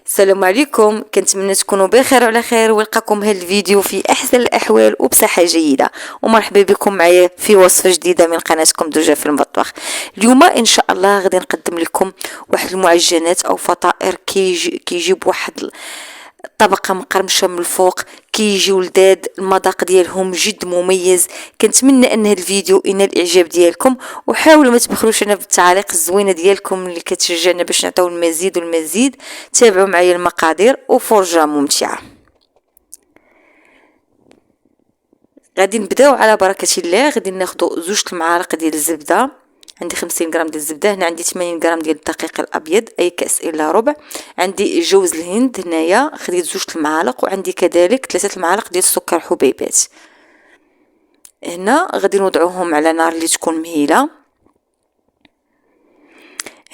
السلام عليكم، كنتمنى تكونوا بخير وعلى خير ولقاكم هذا الفيديو في احسن الاحوال وبصحه جيده. ومرحبا بكم معايا في وصفه جديده من قناتكم دوجا في المطبخ. اليوم ان شاء الله غادي نقدم لكم واحد المعجنات او فطائر كيجيب واحد طبقه مقرمشه من الفوق، كيجيو لذاذ، المذاق ديالهم جد مميز. كنتمنى ان هذا الفيديو ينال الاعجاب ديالكم، وحاولوا ما تبخلوش لنا بالتعاليق الزوينه ديالكم اللي كتشجعنا باش نعطيو المزيد والمزيد. تابعوا معايا المقادير وفرجه ممتعه. غادي نبداو على بركه الله. غادي ناخذ 2 المعالق ديال الزبده، عندي 50 غرام ديال الزبده، هنا عندي 80 غرام ديال الدقيق الابيض اي كاس الا ربع، عندي جوز الهند هنايا خديت 2 المعالق، وعندي كذلك 3 المعالق ديال السكر حبيبات. هنا غادي نوضعوهم على نار اللي تكون مهيله.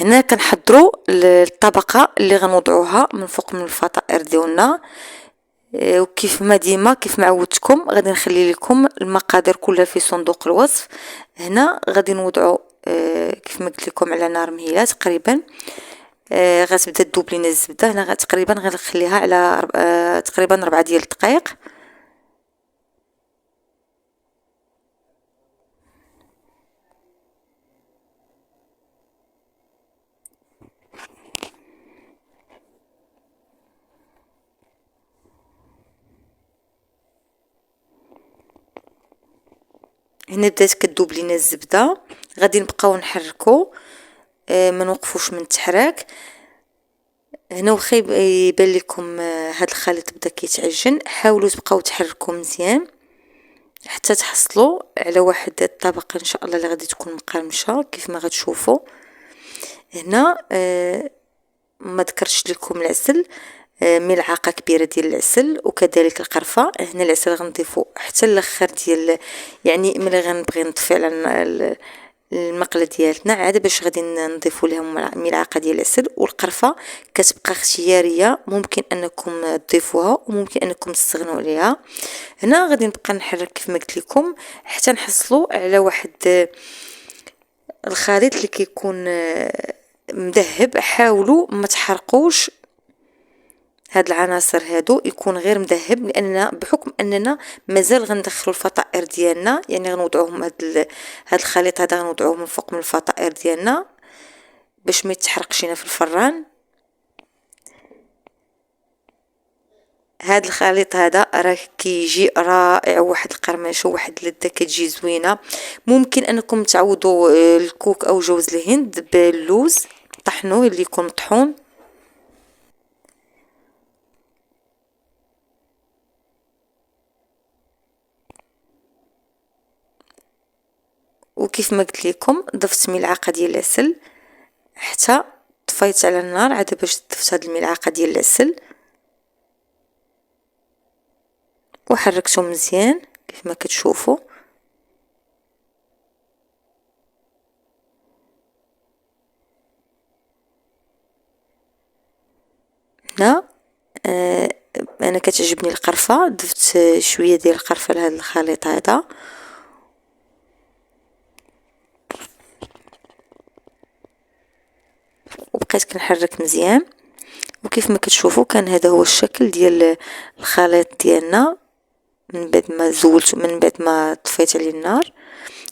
هنا كنحضروا الطبقه اللي غنوضعوها من فوق من الفطائر ديالنا، وكيف ما ديما كيف ما عودتكم غادي نخلي لكم المقادير كلها في صندوق الوصف. هنا غادي نوضعوا كيف ما قلت لكم على نار مهيله تقريبا. غتبدا تذوب لينا الزبده. هنا تقريبا غنخليها على تقريبا 4 ديال الدقائق. هنا بدات كتذوب لينا الزبده، غادي نبقاو نحركو، ما نوقفوش من التحراك. هنا واخا يبان لكم هذا الخليط بدا كيتعجن، حاولوا تبقاو تحركوا مزيان حتى تحصلوا على واحد الطبقه ان شاء الله اللي غادي تكون مقرمشه كيف ما غتشوفوا. هنا ما ذكرتش لكم العسل، ملعقه كبيره ديال العسل، وكذلك القرفه. هنا العسل غنضيفو حتى الاخر ديال، يعني ملي غنبغي نطفي على المقله ديالتنا عاد باش غادي نضيفوا لها ملعقه ديال العسل. والقرفه كتبقى اختياريه، ممكن انكم تضيفوها وممكن انكم تستغنوا عليها. هنا غادي نبقى نحرك كيف ما قلت لكم حتى نحصلوا على واحد الخليط اللي كيكون مذهب. حاولوا ما تحرقوش هاد العناصر هادو، يكون غير مذهب، لاننا بحكم اننا مازال غندخلوا الفطائر ديالنا، يعني غنوضعوهم هاد الخليط هذا غنوضعوه من فوق من الفطائر ديالنا باش ما يتحرقش لينا في الفران. هاد الخليط هذا راه كيجي رائع، واحد القرمشه وواحد اللذه كتجي زوينه. ممكن انكم تعوضوا الكوك او جوز الهند باللوز طحنوه اللي يكون مطحون. وكيف ما قلت لكم ضفت ملعقه ديال العسل حتى طفيت على النار عاد باش ضفت هاد الملعقه ديال العسل وحركته مزيان كيف ما كتشوفوا. هنا انا كتعجبني القرفه، ضفت شويه ديال القرفه لهذا الخليط هذا، وبقيت كنحرك مزيان. وكيف ما كتشوفوا كان هذا هو الشكل ديال الخليط ديالنا من بعد ما زولت، من بعد ما طفيت عليه النار.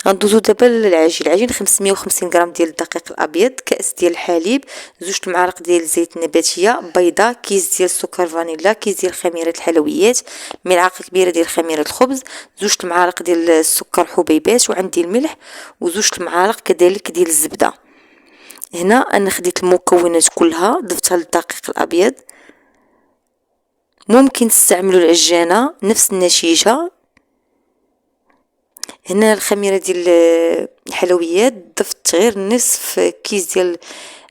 غندوزو دابا العجين 550 غرام ديال الدقيق الابيض، كاس ديال الحليب، 2 المعالق ديال الزيت النباتيه، بيضه، كيس ديال السكر فانيلا، كيس ديال خميره الحلويات، ملعقه كبيره ديال خميره الخبز، 2 المعالق ديال السكر حبيبات، وعندي الملح، و2 المعالق كذلك ديال الزبده. هنا انا خديت المكونات كلها ضفتها للدقيق الابيض. ممكن تستعملوا العجانه نفس النتيجه. هنا الخميره ديال الحلويات ضفت غير نصف كيس ديال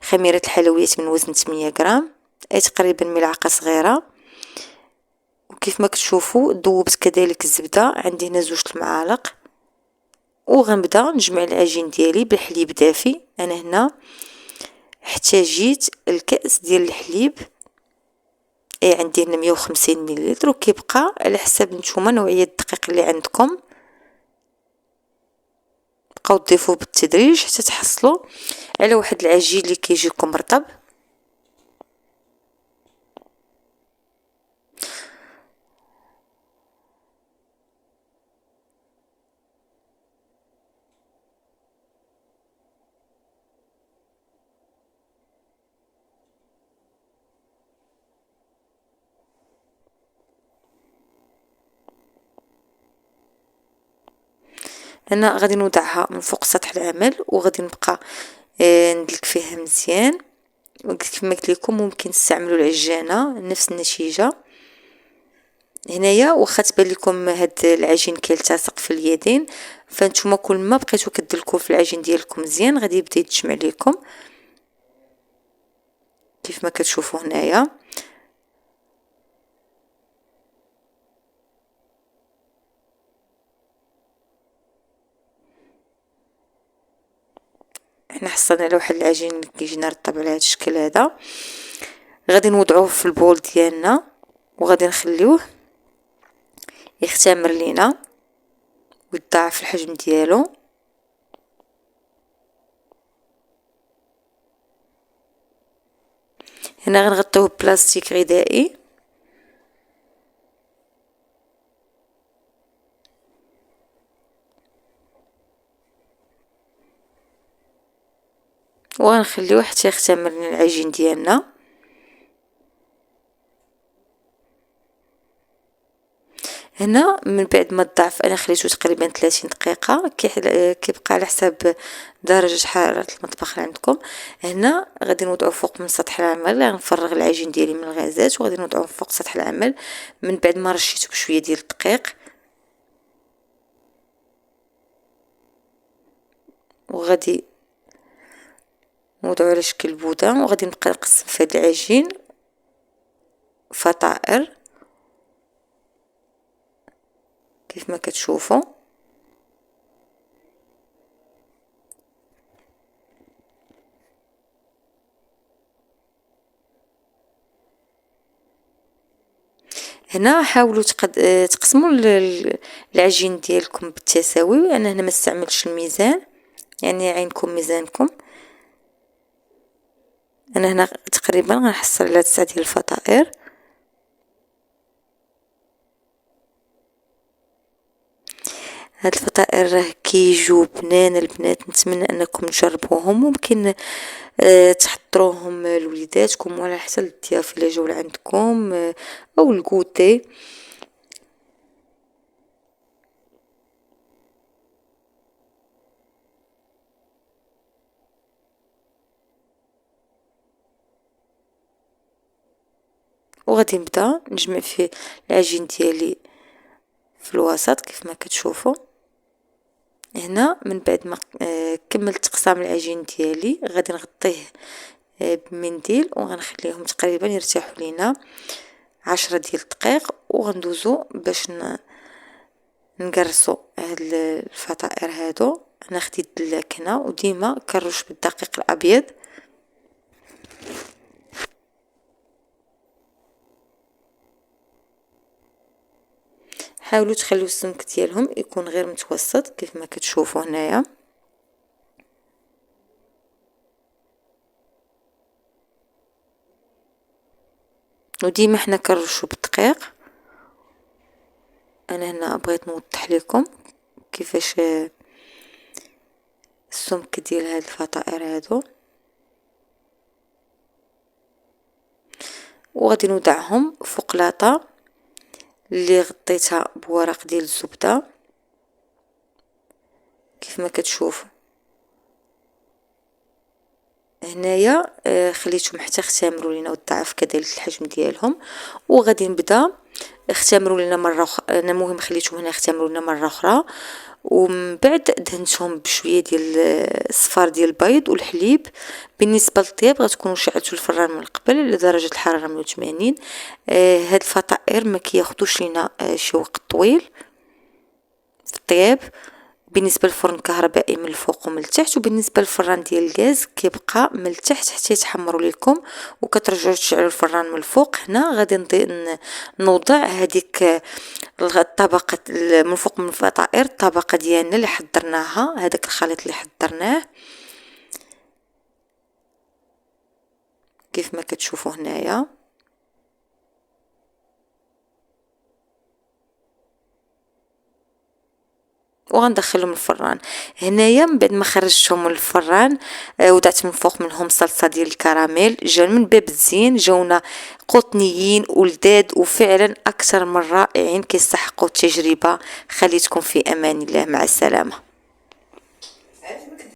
خميره الحلويات من وزن 8 غرام، اي تقريبا ملعقه صغيره. وكيف ما كتشوفوا ذوبت كذلك الزبده، عندي هنا 2 المعالق. وغنبدا نجمع العجين ديالي بالحليب دافي. انا هنا احتاجيت الكاس ديال الحليب، اي عندي هنا 150 مليلتر، وكيبقى على حساب نتوما نوعيه الدقيق اللي عندكم. بقاو تضيفوه بالتدريج حتى تحصلوا على واحد العجين اللي كيجيكم رطب. انا غادي نوضعها من فوق سطح العمل وغادي نبقى ندلك فيها مزيان. كما قلت لكم ممكن تستعملوا العجانه نفس النتيجه. هنايا واخا تبان لكم هاد العجين كيلتصق في اليدين، فانتوما كل ما بقيتو كدلكوا في العجين ديالكم مزيان غادي يبدا يتجمع لكم كيف ما كتشوفوا هنايا. حنا حصلنا على واحد العجين كيجينا رطب على هذا الشكل هذا. غادي نوضعوه في البول ديالنا وغادي نخليوه يختمر لينا ويتضاعف الحجم ديالو. هنا غنغطيوه بلاستيك غذائي وغنخليوه حتى يختمر لنا العجين ديالنا. هنا من بعد ما تضاعف انا خليته تقريبا 30 دقيقه كيبقى على حساب درجه حراره المطبخ اللي عندكم. هنا غادي نوضعو فوق من سطح العمل، غنفرغ العجين ديالي من الغازات وغادي نوضعو فوق سطح العمل من بعد ما رشيته بشويه ديال الدقيق. وغادي نوضعو على شكل بوده وغادي نبقى نقسم في هذا العجين فطائر كيف ما كتشوفوا. هنا حاولوا تقسموا العجين ديالكم بالتساوي. انا هنا ما استعملتش الميزان، يعني عينكم ميزانكم. انا هنا تقريبا غنحصل على 9 ديال الفطائر. هاد الفطائر راه كيجيو بنان البنات، نتمنى انكم تجربوهم. ممكن تحضروهم لوليداتكم ولا حتى للضياف اللي جاو لعندكم او الكوتي. وغادي نبدا نجمع في العجين ديالي في الوسط كيف ما كتشوفوا. هنا من بعد ما كملت تقسام العجين ديالي غادي نغطيه بمنديل وغنخليهم تقريبا يرتاحوا لينا 10 ديال الدقائق وغندوزو باش نقرصوا هاد الفطائر هادو. انا خديت الدلاك هنا وديما كنرش بالدقيق الابيض. حاولوا تخليو السمك ديالهم يكون غير متوسط كيف ما كتشوفوا هنايا. وديما حنا كنرشوا بالدقيق. انا هنا بغيت نوضح لكم كيفاش السمك ديال هاد الفطائر هادو. وغادي نوضعهم فوق لاطه اللي غطيتها بورق ديال الزبده كيف ما كتشوفوا هنايا. خليتهم حتى اختمروا لينا وضعف كذلك الحجم ديالهم. وغادي نبدا اختمروا لنا مره اخرى. انا المهم خليتهم هنا اختمروا لنا مره اخرى ومن بعد دهنتهم بشويه ديال الصفار ديال البيض والحليب. بالنسبه للطياب غتكونوا شعلتوا الفران من قبل لدرجه الحراره 180. هاد الفطائر ما كياخذوش لينا شي وقت طويل في الطياب بالنسبه للفرن الكهربائي من الفوق ومن التحت. وبالنسبه للفران ديال الغاز كيبقى من التحت حتى يتحمروا لكم وكترجعوا تشعلوا الفران من الفوق. هنا غادي نوضع هذيك الطبقه من فوق من الفطائر الطبقه ديالنا اللي حضرناها، هذاك الخليط اللي حضرناه كيف ما كتشوفوا هنايا. وغندخلهم الفران. هنايا من بعد ما خرجتهم من الفران وضعت من فوق منهم صلصه ديال الكراميل. جاو من باب الزين، جاونا قطنيين ولذاذ وفعلا اكثر من رائعين، كيستحقوا التجربه. خليتكم في امان الله، مع السلامه.